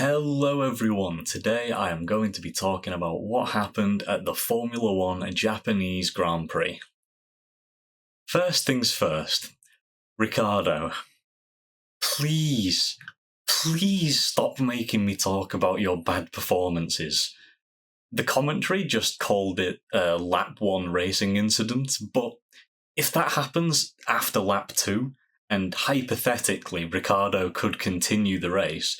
Hello everyone, today I am going to be talking about what happened at the Formula 1 Japanese Grand Prix. First things first, Ricciardo, please stop making me talk about your bad performances. The commentary just called it a lap 1 racing incident, but if that happens after lap 2, and hypothetically Ricciardo could continue the race,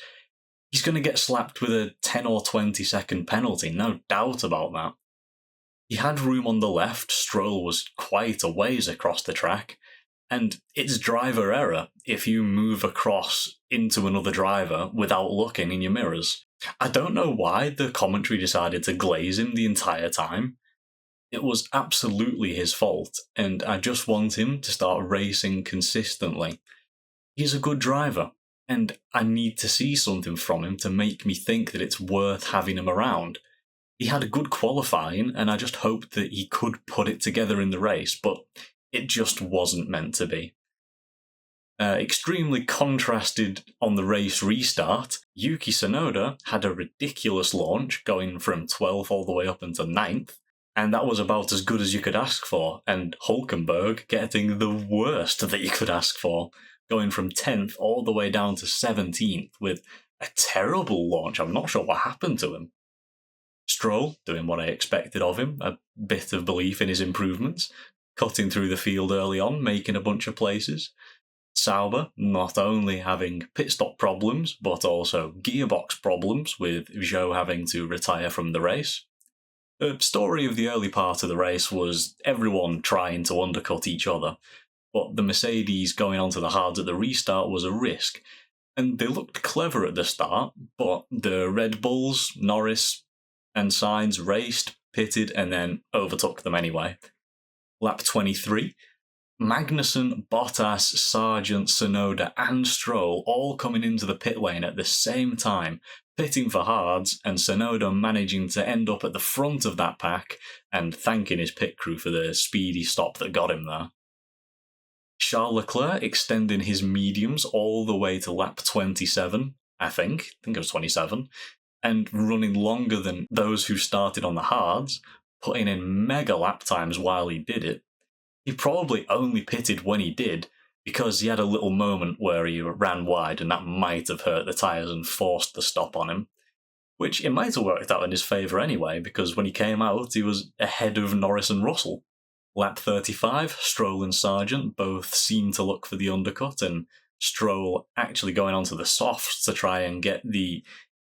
he's going to get slapped with a 10 or 20 second penalty, no doubt about that. He had room on the left, Stroll was quite a ways across the track, and it's driver error if you move across into another driver without looking in your mirrors. I don't know why the commentary decided to glaze him the entire time. It was absolutely his fault, and I just want him to start racing consistently. He's a good driver, and I need to see something from him to make me think that it's worth having him around. He had a good qualifying, and I just hoped that he could put it together in the race, but it just wasn't meant to be. Extremely contrasted on the race restart, Yuki Tsunoda had a ridiculous launch, going from 12th all the way up into 9th, and that was about as good as you could ask for, and Hülkenberg getting the worst that you could ask for, going from 10th all the way down to 17th with a terrible launch. I'm not sure what happened to him. Stroll, doing what I expected of him, a bit of belief in his improvements, cutting through the field early on, making a bunch of places. Sauber not only having pit stop problems, but also gearbox problems, with Zhou having to retire from the race. The story of the early part of the race was everyone trying to undercut each other, but the Mercedes going onto the hards at the restart was a risk, and they looked clever at the start, but the Red Bulls, Norris and Sainz raced, pitted, and then overtook them anyway. Lap 23, Magnussen, Bottas, Sargent, Tsunoda and Stroll all coming into the pit lane at the same time, pitting for hards, and Tsunoda managing to end up at the front of that pack and thanking his pit crew for the speedy stop that got him there. Charles Leclerc extending his mediums all the way to lap 27, I think it was 27, and running longer than those who started on the hards, putting in mega lap times while he did it. He probably only pitted when he did, because he had a little moment where he ran wide and that might have hurt the tyres and forced the stop on him. Which it might have worked out in his favour anyway, because when he came out he was ahead of Norris and Russell. Lap 35, Stroll and Sargent both seemed to look for the undercut, and Stroll actually going onto the softs to try and get the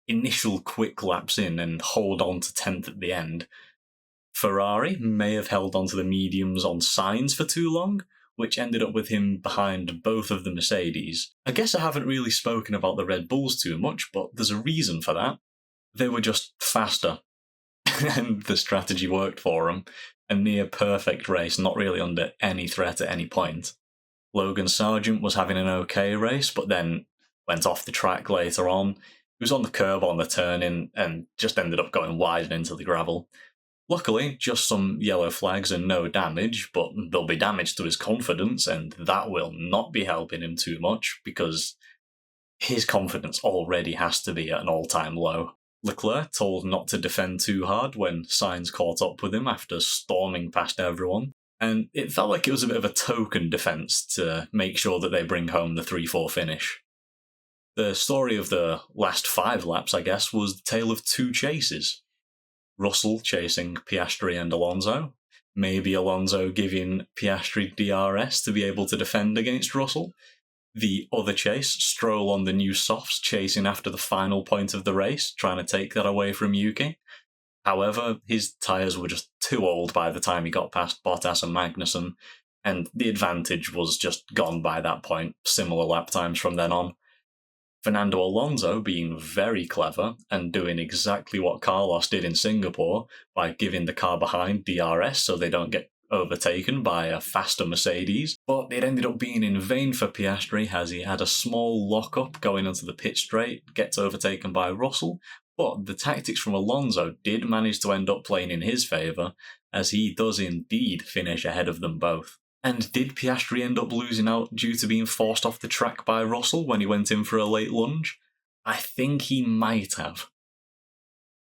initial quick laps in and hold on to 10th at the end. Ferrari may have held onto the mediums on Sainz for too long, which ended up with him behind both of the Mercedes. I guess I haven't really spoken about the Red Bulls too much, but there's a reason for that. They were just faster, and the strategy worked for them. A near perfect race, not really under any threat at any point. Logan Sargent was having an okay race, but then went off the track later on. He was on the curb on the turn-in and just ended up going wide and into the gravel. Luckily, just some yellow flags and no damage, but there'll be damage to his confidence, and that will not be helping him too much, because his confidence already has to be at an all-time low. Leclerc told not to defend too hard when Sainz caught up with him after storming past everyone, and it felt like it was a bit of a token defence to make sure that they bring home the 3-4 finish. The story of the last 5 laps, I guess, was the tale of 2 chases. Russell chasing Piastri and Alonso, maybe Alonso giving Piastri DRS to be able to defend against Russell. The other chase, Stroll on the new softs chasing after the final point of the race, trying to take that away from Yuki. However, his tyres were just too old by the time he got past Bottas and Magnussen, and the advantage was just gone by that point, similar lap times from then on. Fernando Alonso being very clever and doing exactly what Carlos did in Singapore by giving the car behind DRS so they don't get overtaken by a faster Mercedes, but it ended up being in vain for Piastri as he had a small lock-up going onto the pit straight, gets overtaken by Russell, but the tactics from Alonso did manage to end up playing in his favour, as he does indeed finish ahead of them both. And did Piastri end up losing out due to being forced off the track by Russell when he went in for a late lunge? I think he might have.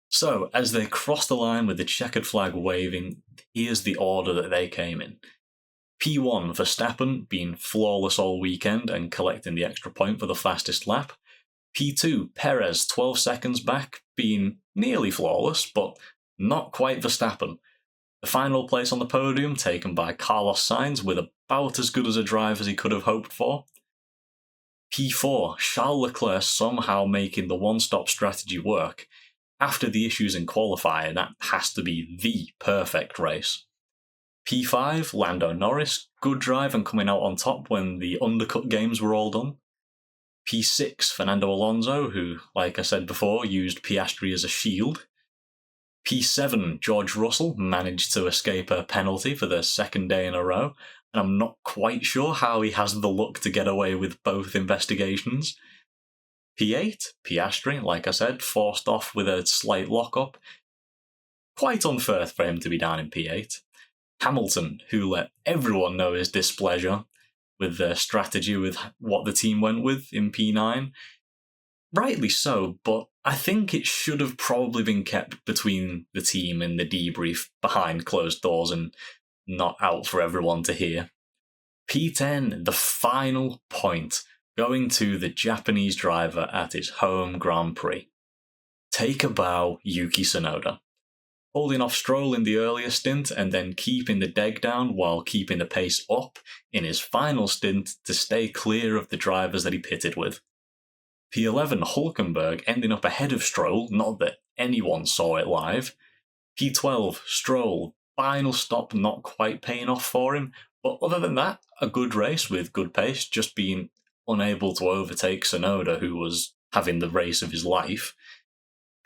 So, as they cross the line with the checkered flag waving, here's the order that they came in. P1 Verstappen being flawless all weekend and collecting the extra point for the fastest lap. P2 Perez 12 seconds back, being nearly flawless, but not quite Verstappen. The final place on the podium taken by Carlos Sainz with about as good as a drive as he could have hoped for. P4 Charles Leclerc somehow making the one-stop strategy work. After the issues in qualifying, that has to be the perfect race. P5 Lando Norris, good drive and coming out on top when the undercut games were all done. P6 Fernando Alonso, who, like I said before, used Piastri as a shield. P7 George Russell managed to escape a penalty for the second day in a row, and I'm not quite sure how he has the luck to get away with both investigations. P8 Piastri, like I said, forced off with a slight lock-up. Quite unfair for him to be down in P8. Hamilton, who let everyone know his displeasure with their strategy with what the team went with in P9. Rightly so, but I think it should have probably been kept between the team and the debrief behind closed doors and not out for everyone to hear. P10, the final point, going to the Japanese driver at his home Grand Prix. Take a bow, Yuki Tsunoda. Holding off Stroll in the earlier stint and then keeping the deg down while keeping the pace up in his final stint to stay clear of the drivers that he pitted with. P11 Hulkenberg ending up ahead of Stroll, not that anyone saw it live. P12 Stroll, final stop not quite paying off for him, but other than that, a good race with good pace, just being unable to overtake Tsunoda, who was having the race of his life.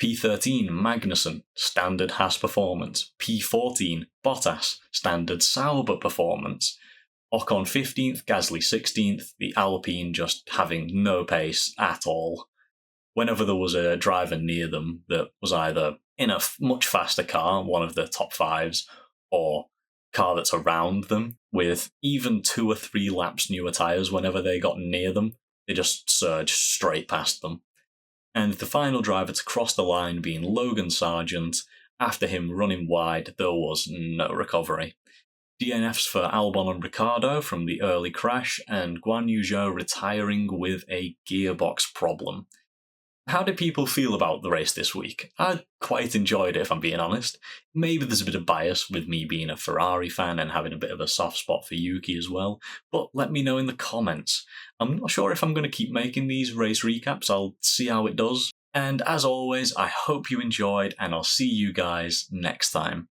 P13 Magnussen, standard Haas performance. P14 Bottas, standard Sauber performance. Ocon 15th, Gasly 16th, the Alpine just having no pace at all. Whenever there was a driver near them that was either in a much faster car, one of the top fives, or car that's around them, with even 2 or 3 laps newer tyres whenever they got near them, they just surged straight past them. And the final driver to cross the line being Logan Sargent. After him running wide, there was no recovery. DNFs for Albon and Ricciardo from the early crash, and Guan Yu Zhou retiring with a gearbox problem. How did people feel about the race this week? I quite enjoyed it, if I'm being honest. Maybe there's a bit of bias with me being a Ferrari fan and having a bit of a soft spot for Yuki as well, but let me know in the comments. I'm not sure if I'm going to keep making these race recaps, I'll see how it does. And as always, I hope you enjoyed, and I'll see you guys next time.